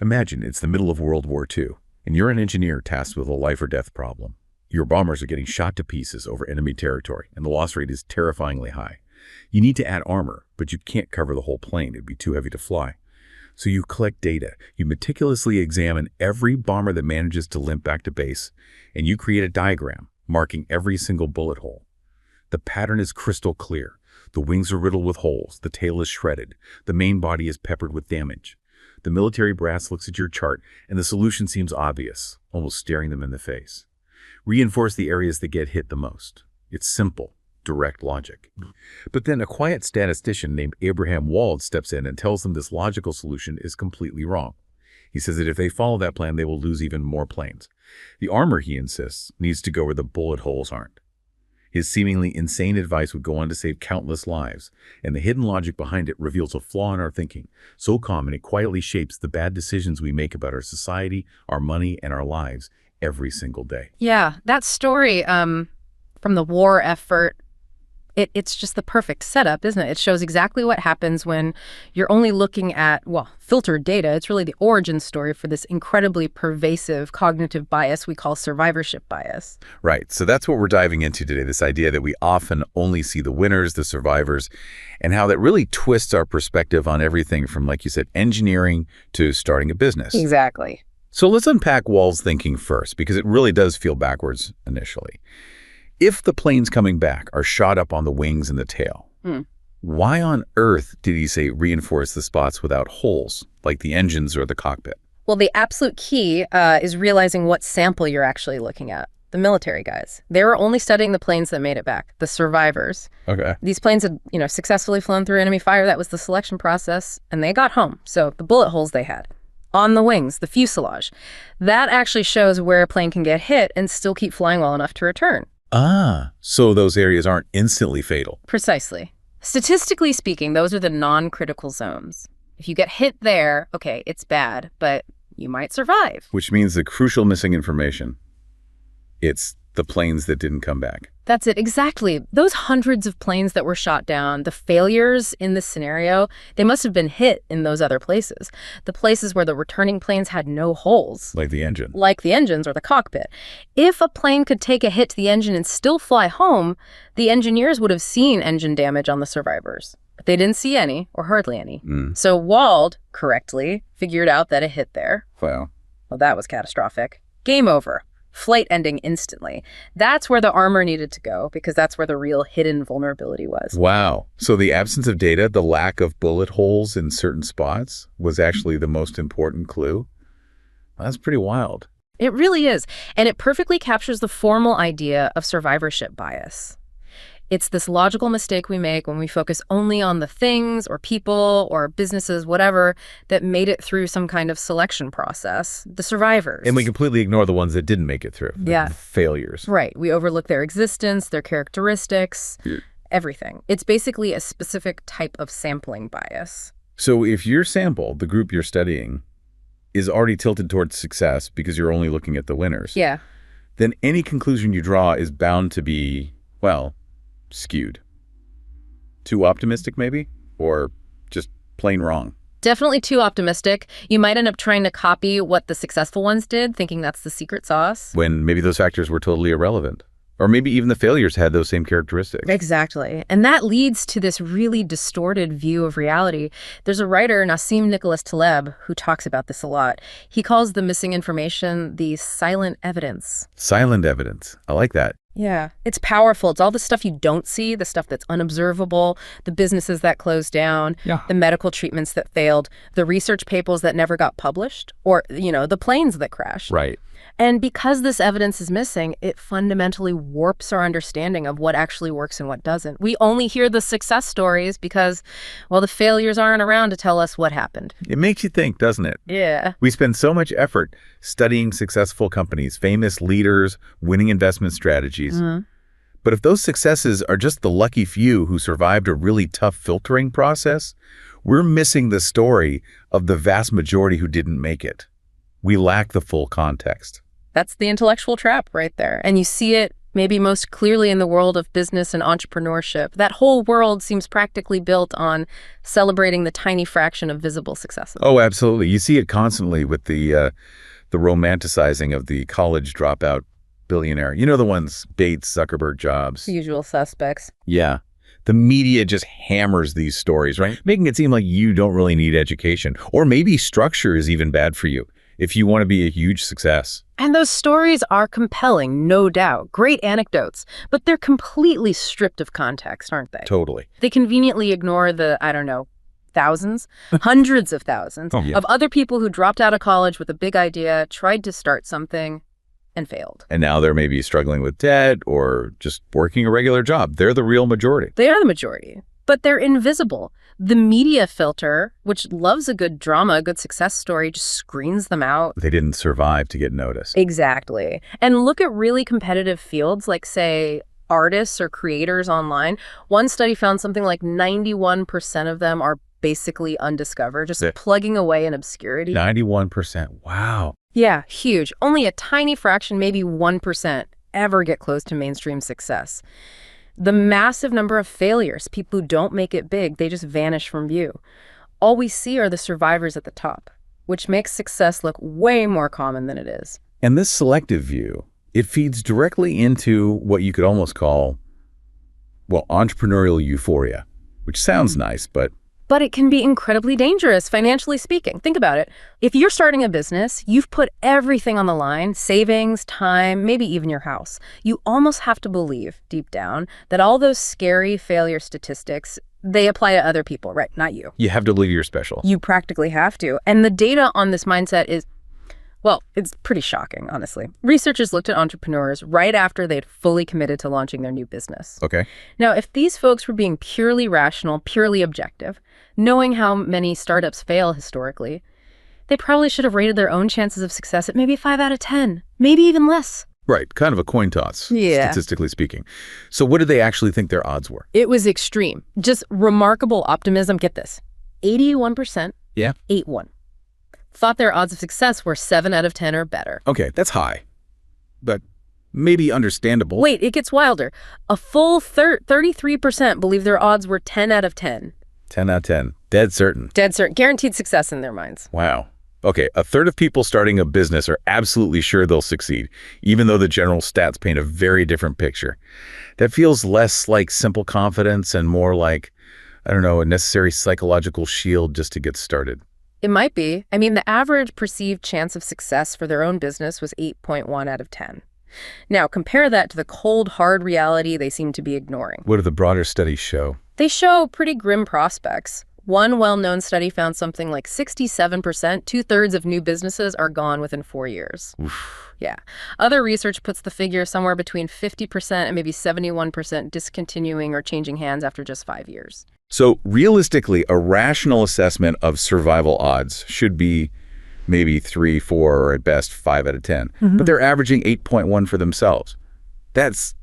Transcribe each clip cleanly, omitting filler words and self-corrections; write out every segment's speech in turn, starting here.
Imagine it's the middle of World War II, and you're an engineer tasked with a life-or-death problem. Your bombers are getting shot to pieces over enemy territory, and the loss rate is terrifyingly high. You need to add armor, but you can't cover the whole plane. It'd be too heavy to fly. So you collect data. You meticulously examine every bomber that manages to limp back to base, and you create a diagram marking every single bullet hole. The pattern is crystal clear. The wings are riddled with holes. The tail is shredded. The main body is peppered with damage. The military brass looks at your chart, and the solution seems obvious, almost staring them in the face. Reinforce the areas that get hit the most. It's simple, direct logic. But then a quiet statistician named Abraham Wald steps in and tells them this logical solution is completely wrong. He says that if they follow that plan, they will lose even more planes. The armor, he insists, needs to go where the bullet holes aren't. His seemingly insane advice would go on to save countless lives, and the hidden logic behind it reveals a flaw in our thinking, so common it quietly shapes the bad decisions we make about our society, our money, and our lives every single day. Yeah, that story from the war effort, it's just the perfect setup, isn't it? It shows exactly what happens when you're only looking at, well, filtered data. It's really the origin story for this incredibly pervasive cognitive bias we call survivorship bias. Right. So that's what we're diving into today, this idea that we often only see the winners, the survivors, and how that really twists our perspective on everything from, like you said, engineering to starting a business. Exactly. So let's unpack Wald's thinking first, because it really does feel backwards initially. If the planes coming back are shot up on the wings and the tail, why on earth did he say reinforce the spots without holes, like the engines or the cockpit? Well, the absolute key is realizing what sample you're actually looking at. The military guys. They were only studying the planes that made it back, the survivors. Okay. These planes had, successfully flown through enemy fire. That was the selection process, and they got home. So the bullet holes they had on the wings, the fuselage, that actually shows where a plane can get hit and still keep flying well enough to return. Ah, so those areas aren't instantly fatal. Precisely. Statistically speaking, those are the non-critical zones. If you get hit there, okay, it's bad, but you might survive. Which means the crucial missing information, it's the planes that didn't come back. That's it, exactly. Those hundreds of planes that were shot down, the failures in this scenario, they must have been hit in those other places. The places where the returning planes had no holes. Like the engine. Like the engines or the cockpit. If a plane could take a hit to the engine and still fly home, the engineers would have seen engine damage on the survivors. But they didn't see any, or hardly any. So Wald, correctly, figured out that it hit there. Wow. Well, that was catastrophic. Game over. Flight ending instantly. That's where the armor needed to go, because that's where the real hidden vulnerability was. Wow. So the absence of data, the lack of bullet holes in certain spots, was actually the most important clue? That's pretty wild. It really is. And it perfectly captures the formal idea of survivorship bias. It's this logical mistake we make when we focus only on the things or people or businesses, whatever, that made it through some kind of selection process, the survivors. And we completely ignore the ones that didn't make it through. Yeah. The failures. Right. We overlook their existence, their characteristics, everything. It's basically a specific type of sampling bias. So if your sample, the group you're studying, is already tilted towards success because you're only looking at the winners, then any conclusion you draw is bound to be, well, skewed. Too optimistic, maybe? Or just plain wrong? Definitely too optimistic. You might end up trying to copy what the successful ones did, thinking that's the secret sauce. When maybe those factors were totally irrelevant. Or maybe even the failures had those same characteristics. Exactly. And that leads to this really distorted view of reality. There's a writer, Nassim Nicholas Taleb, who talks about this a lot. He calls the missing information the silent evidence. Silent evidence. I like that. Yeah, it's powerful. It's all the stuff you don't see, the stuff that's unobservable, the businesses that closed down, the medical treatments that failed, the research papers that never got published, or, the planes that crashed. Right. And because this evidence is missing, it fundamentally warps our understanding of what actually works and what doesn't. We only hear the success stories because, well, the failures aren't around to tell us what happened. It makes you think, doesn't it? Yeah. We spend so much effort studying successful companies, famous leaders, winning investment strategies. But if those successes are just the lucky few who survived a really tough filtering process, we're missing the story of the vast majority who didn't make it. We lack the full context. That's the intellectual trap right there. And you see it Maybe most clearly in the world of business and entrepreneurship. That whole world seems practically built on celebrating the tiny fraction of visible successes. Oh, absolutely. You see it constantly with the romanticizing of the college dropout billionaire. You know, the ones, Bates, Zuckerberg, Jobs. Usual suspects. Yeah. The media just hammers these stories, right? Making it seem like you don't really need education. Or maybe structure is even bad for you if you want to be a huge success. And those stories are compelling, no doubt. Great anecdotes. But they're completely stripped of context, aren't they? Totally. They conveniently ignore the, I don't know, thousands, hundreds of thousands of other people who dropped out of college with a big idea, tried to start something, and failed. And now they're maybe struggling with debt or just working a regular job. They're the real majority. They are the majority, but they're invisible. The media filter, which loves a good drama, a good success story, just screens them out. They didn't survive to get noticed. Exactly. And look at really competitive fields like, say, artists or creators online. One study found something like 91% of them are basically undiscovered, just plugging away in obscurity. 91%. Wow. Yeah, huge. Only a tiny fraction, maybe 1%, ever get close to mainstream success. The massive number of failures, people who don't make it big, they just vanish from view. All we see are the survivors at the top, which makes success look way more common than it is. And this selective view, it feeds directly into what you could almost call, well, entrepreneurial euphoria, which sounds nice, but it can be incredibly dangerous, financially speaking. Think about it. If you're starting a business, you've put everything on the line, savings, time, maybe even your house. You almost have to believe, deep down, that all those scary failure statistics, they apply to other people, right? Not you. You have to believe you're special. You practically have to. And the data on this mindset is, well, it's pretty shocking, honestly. Researchers looked at entrepreneurs right after they'd fully committed to launching their new business. Okay. Now, if these folks were being purely rational, purely objective, knowing how many startups fail historically, they probably should have rated their own chances of success at maybe 5 out of 10, maybe even less. Right, kind of a coin toss, statistically speaking. So what did they actually think their odds were? It was extreme. Just remarkable optimism. Get this. 81%. Yeah. 8-1. Thought their odds of success were 7 out of 10 or better. Okay, that's high, but maybe understandable. Wait, it gets wilder. A full 33% believe their odds were 10 out of 10. 10 out of 10. Dead certain. Dead certain. Guaranteed success in their minds. Wow. Okay, a third of people starting a business are absolutely sure they'll succeed, even though the general stats paint a very different picture. That feels less like simple confidence and more like, I don't know, a necessary psychological shield just to get started. It might be. I mean, the average perceived chance of success for their own business was 8.1 out of 10. Now, compare that to the cold, hard reality they seem to be ignoring. What do the broader studies show? They show pretty grim prospects. One well-known study found something like 67%, two-thirds of new businesses are gone within 4 years. Oof. Yeah. Other research puts the figure somewhere between 50% and maybe 71% discontinuing or changing hands after just 5 years. So realistically, a rational assessment of survival odds should be maybe 3, 4, or at best 5 out of 10. But they're averaging 8.1 for themselves. That's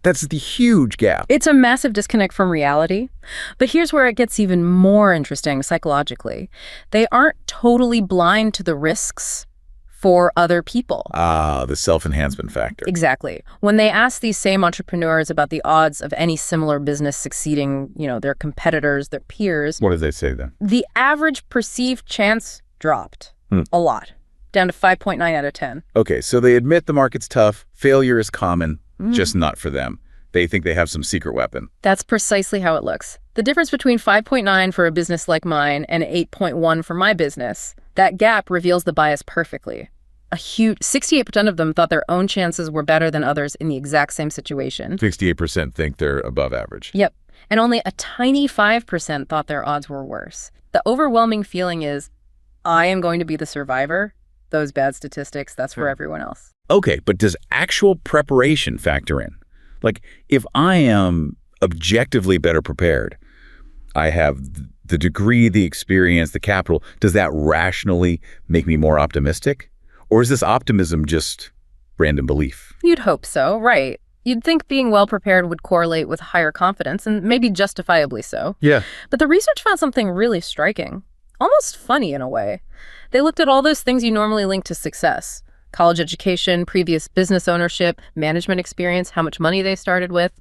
the huge gap. It's a massive disconnect from reality. But here's where it gets even more interesting psychologically. They aren't totally blind to the risks for other people. Ah, the self-enhancement factor. Exactly. When they ask these same entrepreneurs about the odds of any similar business succeeding, their competitors, their peers. What did they say then? The average perceived chance dropped a lot, down to 5.9 out of 10. Okay, so they admit the market's tough, failure is common, just not for them. They think they have some secret weapon. That's precisely how it looks. The difference between 5.9 for a business like mine and 8.1 for my business, that gap reveals the bias perfectly. A huge 68% of them thought their own chances were better than others in the exact same situation. 68% think they're above average. Yep. And only a tiny 5% thought their odds were worse. The overwhelming feeling is, I am going to be the survivor. Those bad statistics, that's for everyone else. Okay, but does actual preparation factor in? Like, if I am objectively better prepared, I have the degree, the experience, the capital, does that rationally make me more optimistic? Or is this optimism just random belief? You'd hope so, right. You'd think being well-prepared would correlate with higher confidence, and maybe justifiably so. Yeah. But the research found something really striking, almost funny in a way. They looked at all those things you normally link to success. college education, previous business ownership, management experience, how much money they started with.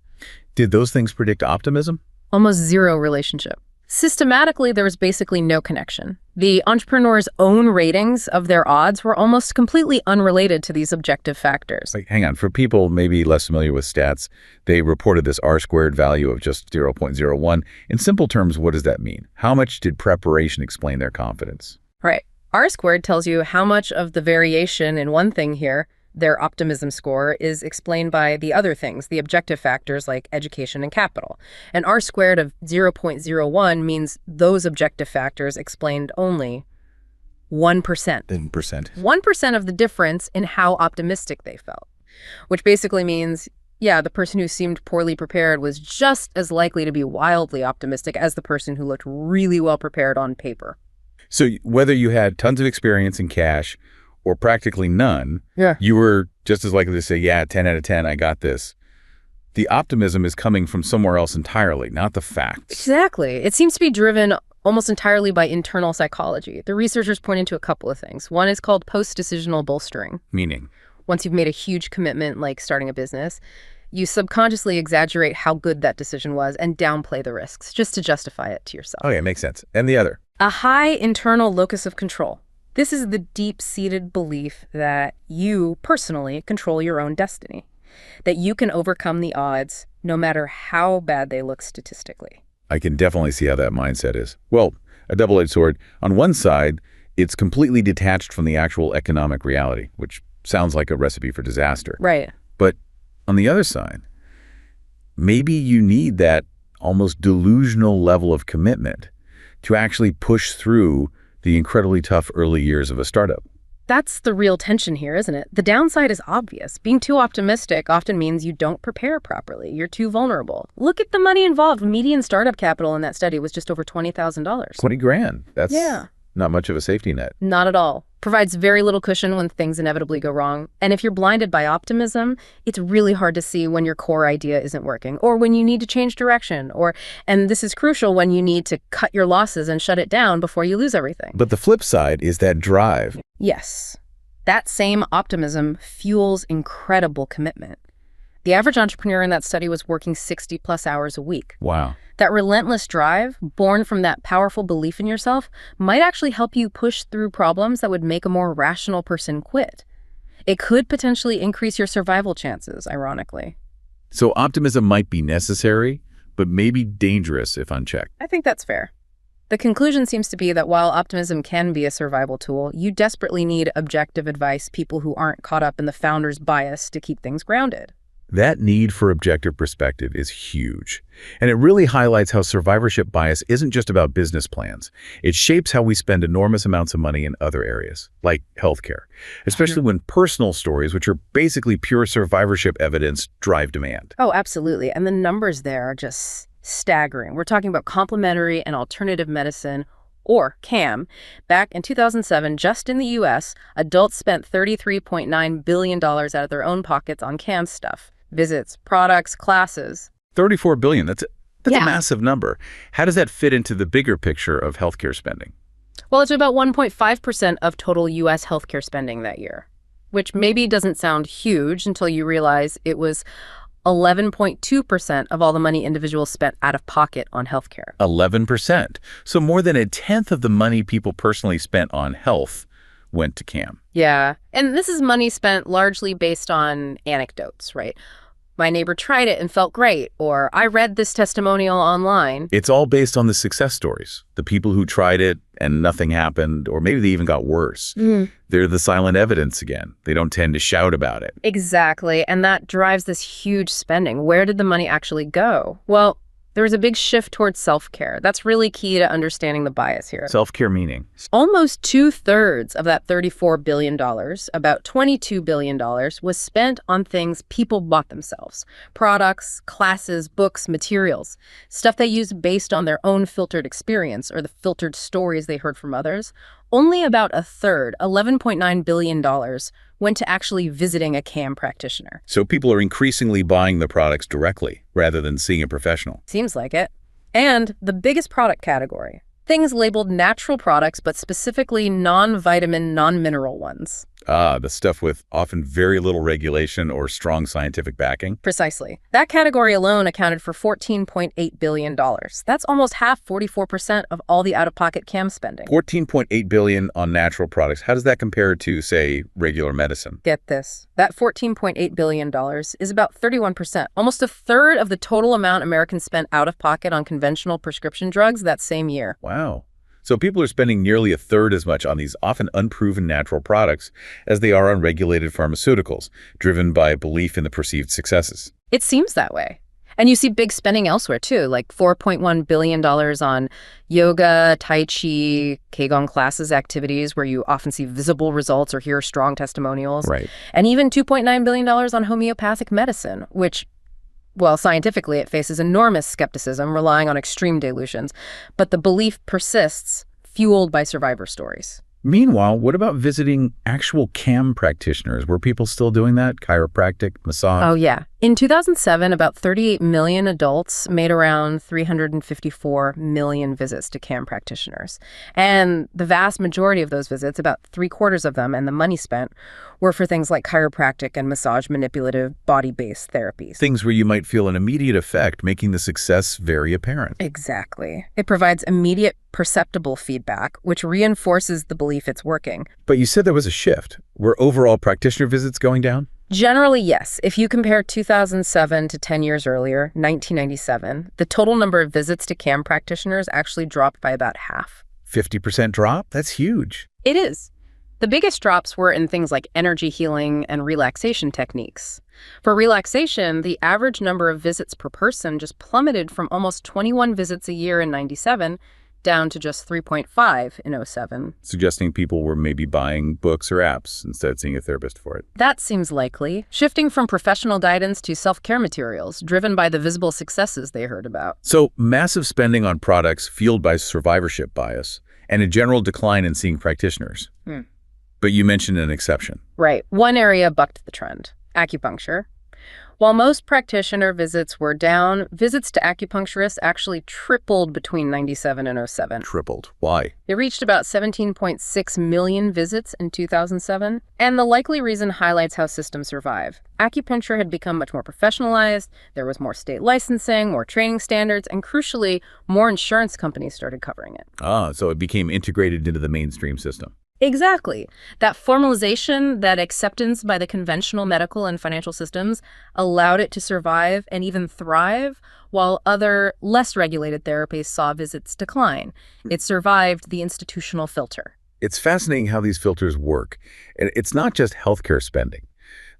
Did those things predict optimism? Almost zero relationship. Systematically, there was basically no connection. The entrepreneur's own ratings of their odds were almost completely unrelated to these objective factors. Like, hang on, for people maybe less familiar with stats, they reported this R-squared value of just 0.01. In simple terms, what does that mean? How much did preparation explain their confidence? Right. R-squared tells you how much of the variation in one thing here, their optimism score, is explained by the other things, the objective factors like education and capital. And R-squared of 0.01 means those objective factors explained only 1%. 1% of the difference in how optimistic they felt, which basically means, yeah, the person who seemed poorly prepared was just as likely to be wildly optimistic as the person who looked really well prepared on paper. So whether you had tons of experience in cash or practically none, you were just as likely to say, yeah, 10 out of 10, I got this. The optimism is coming from somewhere else entirely, not the facts. Exactly. It seems to be driven almost entirely by internal psychology. The researchers point into a couple of things. One is called post-decisional bolstering. Meaning? Once you've made a huge commitment, like starting a business, you subconsciously exaggerate how good that decision was and downplay the risks just to justify it to yourself. Okay, makes sense. And the other? A high internal locus of control. This is the deep-seated belief that you personally control your own destiny, that you can overcome the odds no matter how bad they look statistically. I can definitely see how that mindset is. Well, a double-edged sword. On one side, it's completely detached from the actual economic reality, which sounds like a recipe for disaster. Right. But on the other side, maybe you need that almost delusional level of commitment to actually push through the incredibly tough early years of a startup. That's the real tension here, isn't it? The downside is obvious. Being too optimistic often means you don't prepare properly. You're too vulnerable. Look at the money involved. Median startup capital in that study was just over $20,000. 20 grand. That's not much of a safety net. Not at all. Provides very little cushion when things inevitably go wrong. And if you're blinded by optimism, it's really hard to see when your core idea isn't working or when you need to change direction and this is crucial, when you need to cut your losses and shut it down before you lose everything. But the flip side is that drive. Yes. That same optimism fuels incredible commitment. The average entrepreneur in that study was working 60+ hours a week. Wow. That relentless drive, born from that powerful belief in yourself, might actually help you push through problems that would make a more rational person quit. It could potentially increase your survival chances, ironically. So optimism might be necessary, but maybe dangerous if unchecked. I think that's fair. The conclusion seems to be that while optimism can be a survival tool, you desperately need objective advice, people who aren't caught up in the founder's bias to keep things grounded. That need for objective perspective is huge. And it really highlights how survivorship bias isn't just about business plans. It shapes how we spend enormous amounts of money in other areas, like healthcare, especially when personal stories, which are basically pure survivorship evidence, drive demand. Oh, absolutely. And the numbers there are just staggering. We're talking about complementary and alternative medicine, or CAM. Back in 2007, just in the U.S., adults spent $33.9 billion out of their own pockets on CAM stuff. Visits, products, classes. $34 billion. That's a massive number. How does that fit into the bigger picture of healthcare spending? Well, it's about 1.5% of total U.S. healthcare spending that year, which maybe doesn't sound huge until you realize it was 11.2% of all the money individuals spent out of pocket on healthcare. 11%. So more than a tenth of the money people personally spent on health went to CAM. Yeah. And this is money spent largely based on anecdotes, right? My neighbor tried it and felt great, or I read this testimonial online. It's all based on the success stories, the people who tried it and nothing happened, or maybe they even got worse. They're the silent evidence again. They don't tend to shout about it. Exactly, and that drives this huge spending. Where did the money actually go? Well, there was a big shift towards self-care. That's really key to understanding the bias here. Self-care meaning? Almost 2/3 of that $34 billion, about $22 billion, was spent on things people bought themselves. Products, classes, books, materials. Stuff they used based on their own filtered experience or the filtered stories they heard from others. Only about a third, $11.9 billion, went to actually visiting a CAM practitioner. So people are increasingly buying the products directly rather than seeing a professional. Seems like it. And the biggest product category, Things labeled natural products, but specifically non-vitamin, non-mineral ones. Ah, the stuff with often very little regulation or strong scientific backing. Precisely. That category alone accounted for $14.8 billion. That's almost half, 44% of all the out-of-pocket CAM spending. $14.8 billion on natural products. How does that compare to, say, regular medicine? Get this. That $14.8 billion is about 31%, almost a third of the total amount Americans spent out-of-pocket on conventional prescription drugs that same year. Wow. So people are spending nearly a third as much on these often unproven natural products as they are on regulated pharmaceuticals, driven by a belief in the perceived successes. It seems that way. And you see big spending elsewhere, too, like $4.1 billion on yoga, tai chi, Qigong classes activities where you often see visible results or hear strong testimonials. Right. And even $2.9 billion on homeopathic medicine, which, well, scientifically, it faces enormous skepticism, relying on extreme dilutions. But the belief persists, fueled by survivor stories. Meanwhile, what about visiting actual CAM practitioners? Were people still doing that? Chiropractic, massage? Oh, yeah. In 2007, about 38 million adults made around 354 million visits to CAM practitioners. And the vast majority of those visits, about 3/4 of them, and the money spent, were for things like chiropractic and massage manipulative body-based therapies. Things where you might feel an immediate effect, making the success very apparent. Exactly. It provides immediate, perceptible feedback, which reinforces the belief it's working. But you said there was a shift. Were overall practitioner visits going down? Generally, yes. If you compare 2007 to 10 years earlier, 1997, the total number of visits to CAM practitioners actually dropped by about half. 50% drop? That's huge. It is. The biggest drops were in things like energy healing and relaxation techniques. For relaxation, the average number of visits per person just plummeted from almost 21 visits a year in 97 down to just 3.5 in 07. Suggesting people were maybe buying books or apps instead of seeing a therapist for it. That seems likely, shifting from professional guidance to self-care materials, driven by the visible successes they heard about. So, massive spending on products fueled by survivorship bias and a general decline in seeing practitioners. But you mentioned an exception. Right. One area bucked the trend: acupuncture. While most practitioner visits were down, visits to acupuncturists actually tripled between 97 and 07. Tripled. Why? They reached about 17.6 million visits in 2007, and the likely reason highlights how systems survive. Acupuncture had become much more professionalized, there was more state licensing, more training standards, and crucially, more insurance companies started covering it. Ah, so it became integrated into the mainstream system. Exactly. That formalization, that acceptance by the conventional medical and financial systems allowed it to survive and even thrive, while other, less regulated therapies saw visits decline. It survived the institutional filter. It's fascinating how these filters work. And it's not just healthcare spending.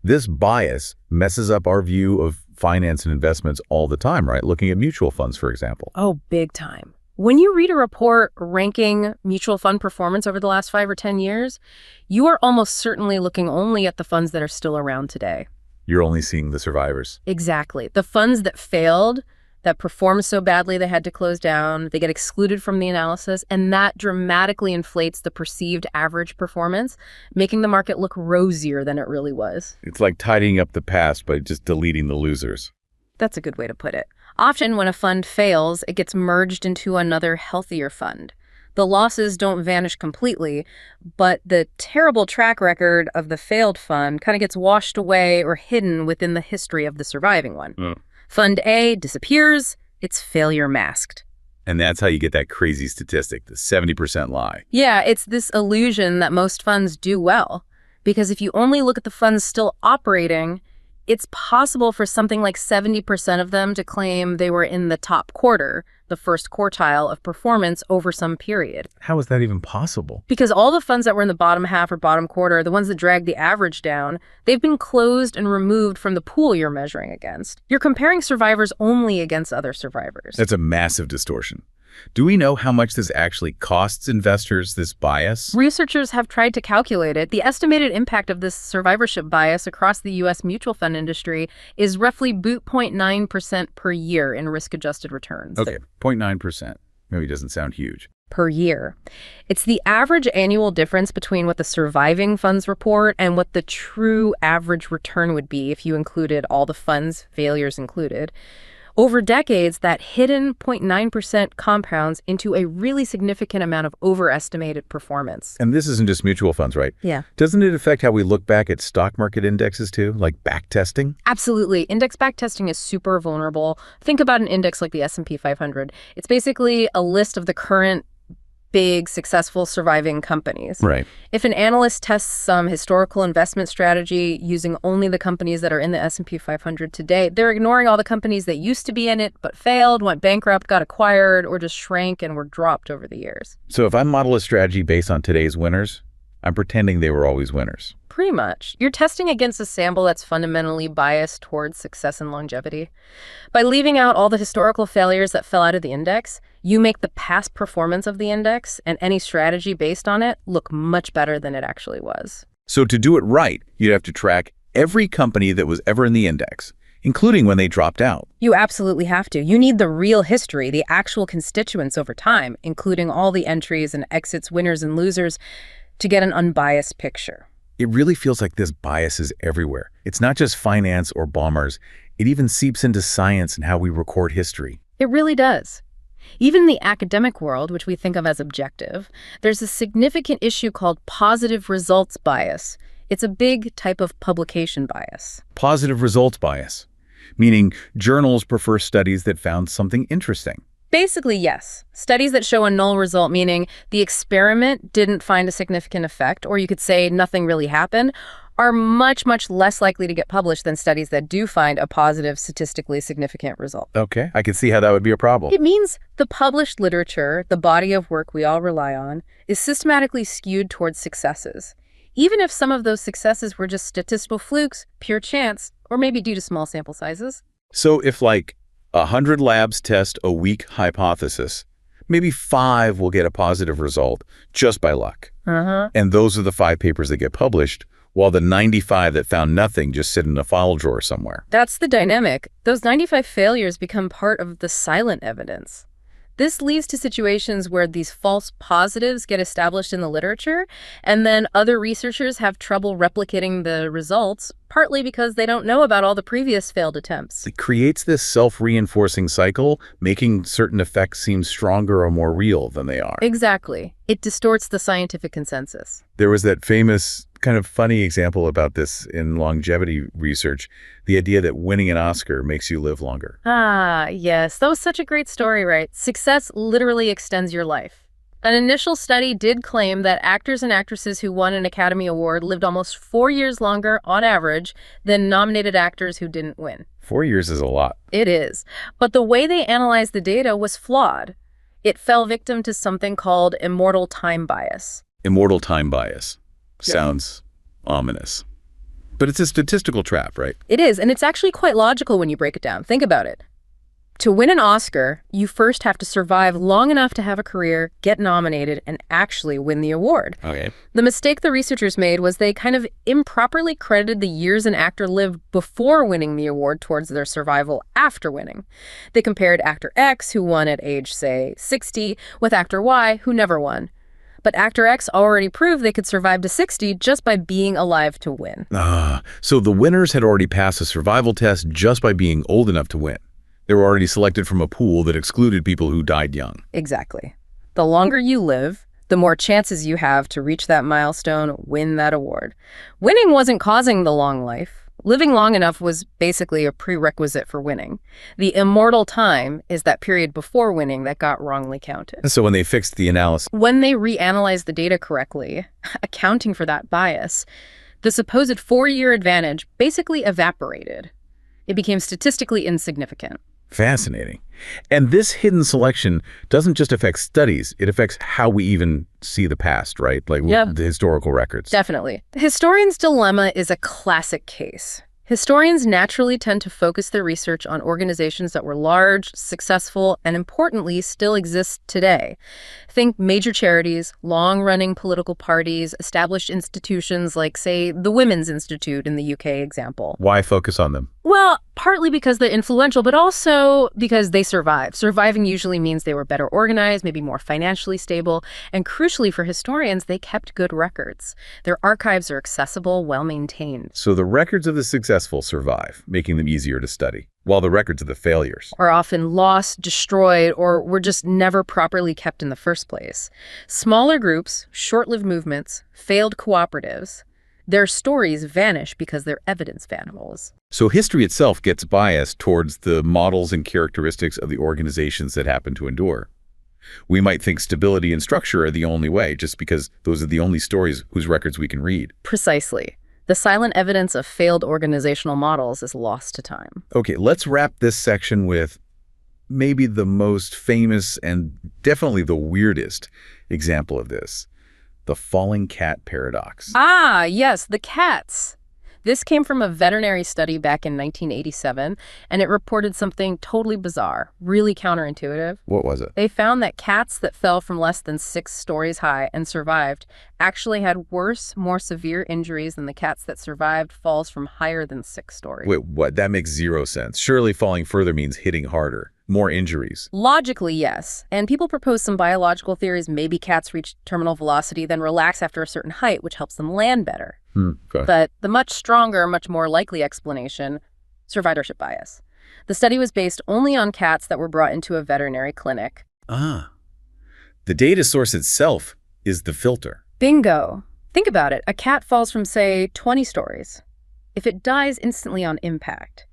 This bias messes up our view of finance and investments all the time, right? Looking at mutual funds, for example. Oh, big time. When you read a report ranking mutual fund performance over the last 5 or 10 years, you are almost certainly looking only at the funds that are still around today. You're only seeing the survivors. Exactly. The funds that failed, that performed so badly they had to close down, they get excluded from the analysis, and that dramatically inflates the perceived average performance, making the market look rosier than it really was. It's like tidying up the past by just deleting the losers. That's a good way to put it. Often when a fund fails, it gets merged into another healthier fund. The losses don't vanish completely, but the terrible track record of the failed fund kind of gets washed away or hidden within the history of the surviving one. Fund A disappears, its failure masked. And that's how you get that crazy statistic, the 70% lie. Yeah, it's this illusion that most funds do well. Because if you only look at the funds still operating, it's possible for something like 70% of them to claim they were in the top quarter, the first quartile of performance over some period. How is that even possible? Because all the funds that were in the bottom half or bottom quarter, the ones that dragged the average down, they've been closed and removed from the pool you're measuring against. You're comparing survivors only against other survivors. That's a massive distortion. Do we know how much this actually costs investors, this bias? Researchers have tried to calculate it. The estimated impact of this survivorship bias across the U.S. mutual fund industry is roughly 0.9% per year in risk-adjusted returns. Okay, 0.9%. Maybe it doesn't sound huge. Per year. It's the average annual difference between what the surviving funds report and what the true average return would be if you included all the funds, failures included. Over decades, that hidden 0.9% compounds into a really significant amount of overestimated performance. And this isn't just mutual funds, right? Yeah. Doesn't it affect how we look back at stock market indexes too, like backtesting? Absolutely. Index backtesting is super vulnerable. Think about an index like the S&P 500. It's basically a list of the current big, successful, surviving companies. Right. If an analyst tests some historical investment strategy using only the companies that are in the S&P 500 today, they're ignoring all the companies that used to be in it but failed, went bankrupt, got acquired, or just shrank and were dropped over the years. So if I model a strategy based on today's winners, I'm pretending they were always winners. Pretty much. You're testing against a sample that's fundamentally biased towards success and longevity. By leaving out all the historical failures that fell out of the index, you make the past performance of the index and any strategy based on it look much better than it actually was. So to do it right, you'd have to track every company that was ever in the index, including when they dropped out. You absolutely have to. You need the real history, the actual constituents over time, including all the entries and exits, winners and losers, to get an unbiased picture. It really feels like this bias is everywhere. It's not just finance or bombers. It even seeps into science and how we record history. It really does. Even in the academic world, which we think of as objective, there's a significant issue called positive results bias. It's a big type of publication bias. Positive results bias, meaning journals prefer studies that found something interesting. Basically, yes. Studies that show a null result, meaning the experiment didn't find a significant effect, or you could say nothing really happened, are much, much less likely to get published than studies that do find a positive, statistically significant result. Okay, I can see how that would be a problem. It means the published literature, the body of work we all rely on, is systematically skewed towards successes, even if some of those successes were just statistical flukes, pure chance, or maybe due to small sample sizes. So if 100 labs test a weak hypothesis, maybe 5 will get a positive result just by luck. And those are the 5 papers that get published, while the 95 that found nothing just sit in a file drawer somewhere. That's the dynamic. Those 95 failures become part of the silent evidence. This leads to situations where these false positives get established in the literature, and then other researchers have trouble replicating the results, partly because they don't know about all the previous failed attempts. It creates this self-reinforcing cycle, making certain effects seem stronger or more real than they are. Exactly. It distorts the scientific consensus. There was that famous kind of funny example about this in longevity research, the idea that winning an Oscar makes you live longer. Ah, yes. That was such a great story, right? Success literally extends your life. An initial study did claim that actors and actresses who won an Academy Award lived almost 4 years longer on average than nominated actors who didn't win. 4 years is a lot. It is. But the way they analyzed the data was flawed. It fell victim to something called immortal time bias. Immortal time bias. Sounds ominous. But it's a statistical trap, right? It is, and it's actually quite logical when you break it down. Think about it. To win an Oscar, you first have to survive long enough to have a career, get nominated, and actually win the award. Okay. The mistake the researchers made was they kind of improperly credited the years an actor lived before winning the award towards their survival after winning. They compared actor X, who won at age, say, 60, with actor Y, who never won. But actor X already proved they could survive to 60 just by being alive to win. So the winners had already passed a survival test just by being old enough to win. They were already selected from a pool that excluded people who died young. Exactly. The longer you live, the more chances you have to reach that milestone, win that award. Winning wasn't causing the long life. Living long enough was basically a prerequisite for winning. The immortal time is that period before winning that got wrongly counted. So when they fixed the analysis, when they reanalyzed the data correctly, accounting for that bias, the supposed 4-year advantage basically evaporated. It became statistically insignificant. fascinating. And this hidden selection doesn't just affect studies, it affects how we even see the past, right? The historical records. Definitely. The historian's dilemma is a classic case. Historians naturally tend to focus their research on organizations that were large, successful, and importantly, still exist today. Think major charities, long-running political parties, established institutions like, say, the Women's Institute in the UK example. Why focus on them? Well, partly because they're influential, but also because they survive. Surviving usually means they were better organized, maybe more financially stable, and crucially for historians, they kept good records. Their archives are accessible, well-maintained. So the records of the successful survive, making them easier to study, while the records of the failures Are often lost, destroyed, or were just never properly kept in the first place. Smaller groups, short-lived movements, failed cooperatives, their stories vanish because they're evidence valuables. So history itself gets biased towards the models and characteristics of the organizations that happen to endure. We might think stability and structure are the only way, just because those are the only stories whose records we can read. Precisely. The silent evidence of failed organizational models is lost to time. Okay, let's wrap this section with maybe the most famous and definitely the weirdest example of this, the falling cat paradox. Ah, yes, the cats. This came from a veterinary study back in 1987, and it reported something totally bizarre, really counterintuitive. What was it? They found that cats that fell from less than 6 stories high and survived actually had worse, more severe injuries than the cats that survived falls from higher than 6 stories. Wait, what? That makes zero sense. Surely falling further means hitting harder, more injuries. Logically, yes. And people propose some biological theories. Maybe cats reach terminal velocity, then relax after a certain height, which helps them land better. Okay. But the much stronger, much more likely explanation, survivorship bias. The study was based only on cats that were brought into a veterinary clinic. Ah. The data source itself is the filter. Bingo. Think about it. A cat falls from, say, 20 stories. If it dies instantly on impact,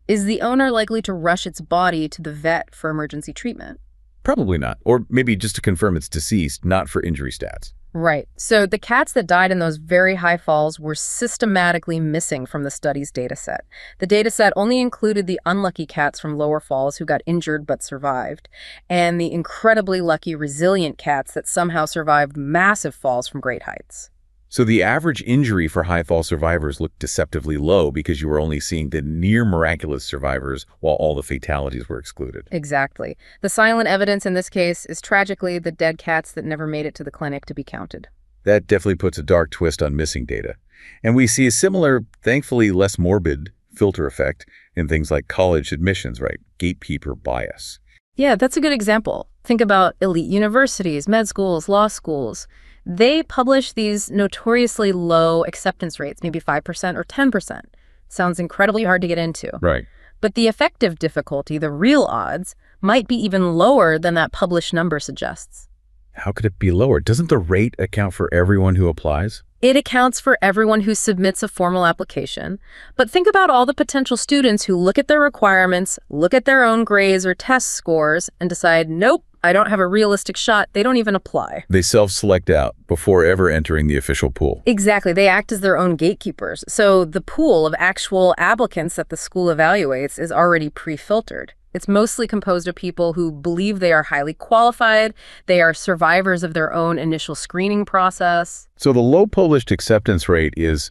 is the owner likely to rush its body to the vet for emergency treatment? Probably not. Or maybe just to confirm it's deceased, not for injury stats. Right. So the cats that died in those very high falls were systematically missing from the study's dataset. The dataset only included the unlucky cats from lower falls who got injured but survived, and the incredibly lucky resilient cats that somehow survived massive falls from great heights. So the average injury for high fall survivors looked deceptively low because you were only seeing the near miraculous survivors while all the fatalities were excluded. Exactly. The silent evidence in this case is tragically the dead cats that never made it to the clinic to be counted. That definitely puts a dark twist on missing data. And we see a similar, thankfully less morbid, filter effect in things like college admissions, right? Gatekeeper bias. Yeah, that's a good example. Think about elite universities, med schools, law schools. They publish these notoriously low acceptance rates, maybe 5% or 10%. Sounds incredibly hard to get into. Right. But the effective difficulty, the real odds, might be even lower than that published number suggests. How could it be lower? Doesn't the rate account for everyone who applies? It accounts for everyone who submits a formal application. But think about all the potential students who look at their requirements, look at their own grades or test scores, and decide, nope, I don't have a realistic shot. They don't even apply. They self-select out before ever entering the official pool. Exactly. They act as their own gatekeepers. So the pool of actual applicants that the school evaluates is already pre-filtered. It's mostly composed of people who believe they are highly qualified, they are survivors of their own initial screening process. So the low published acceptance rate is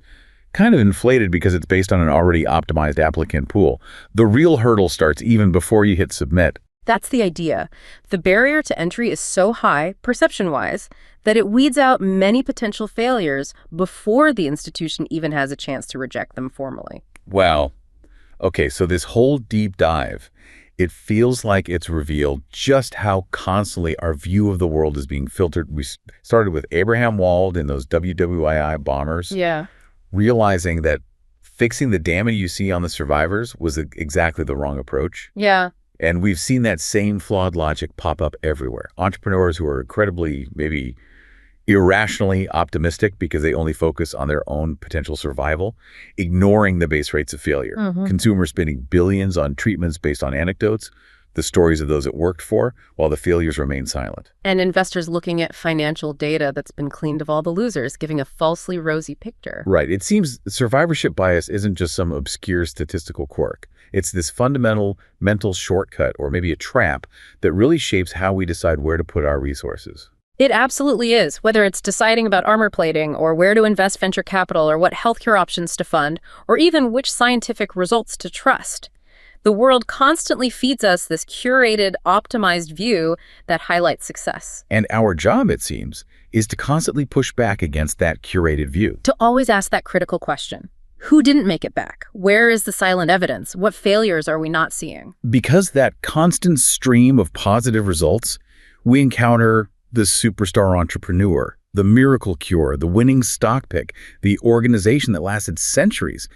kind of inflated because it's based on an already optimized applicant pool. The real hurdle starts even before you hit submit. That's the idea. The barrier to entry is so high, perception-wise, that it weeds out many potential failures before the institution even has a chance to reject them formally. Wow. Okay, so this whole deep dive, it feels like it's revealed just how constantly our view of the world is being filtered. We started with Abraham Wald and those WWII bombers. Yeah. Realizing that fixing the damage you see on the survivors was exactly the wrong approach. Yeah. And we've seen that same flawed logic pop up everywhere. Entrepreneurs who are incredibly, maybe irrationally optimistic because they only focus on their own potential survival, ignoring the base rates of failure. Consumers spending billions on treatments based on anecdotes, the stories of those it worked for, while the failures remain silent. And investors looking at financial data that's been cleaned of all the losers, giving a falsely rosy picture. Right. It seems survivorship bias isn't just some obscure statistical quirk. It's this fundamental mental shortcut, or maybe a trap, that really shapes how we decide where to put our resources. It absolutely is, whether it's deciding about armor plating or where to invest venture capital or what healthcare options to fund, or even which scientific results to trust. The world constantly feeds us this curated, optimized view that highlights success. And our job, it seems, is to constantly push back against that curated view. To always ask that critical question. Who didn't make it back? Where is the silent evidence? What failures are we not seeing? Because that constant stream of positive results, we encounter the superstar entrepreneur, the miracle cure, the winning stock pick, the organization that lasted centuries.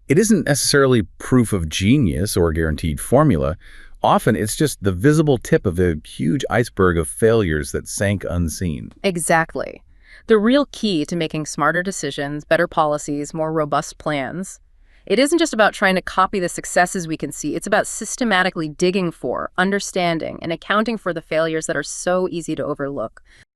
It isn't necessarily proof of genius or a guaranteed formula. Often it's just the visible tip of a huge iceberg of failures that sank unseen. Exactly. The real key to making smarter decisions, better policies, more robust plans, it isn't just about trying to copy the successes we can see. It's about systematically digging for, understanding, and accounting for the failures that are so easy to overlook.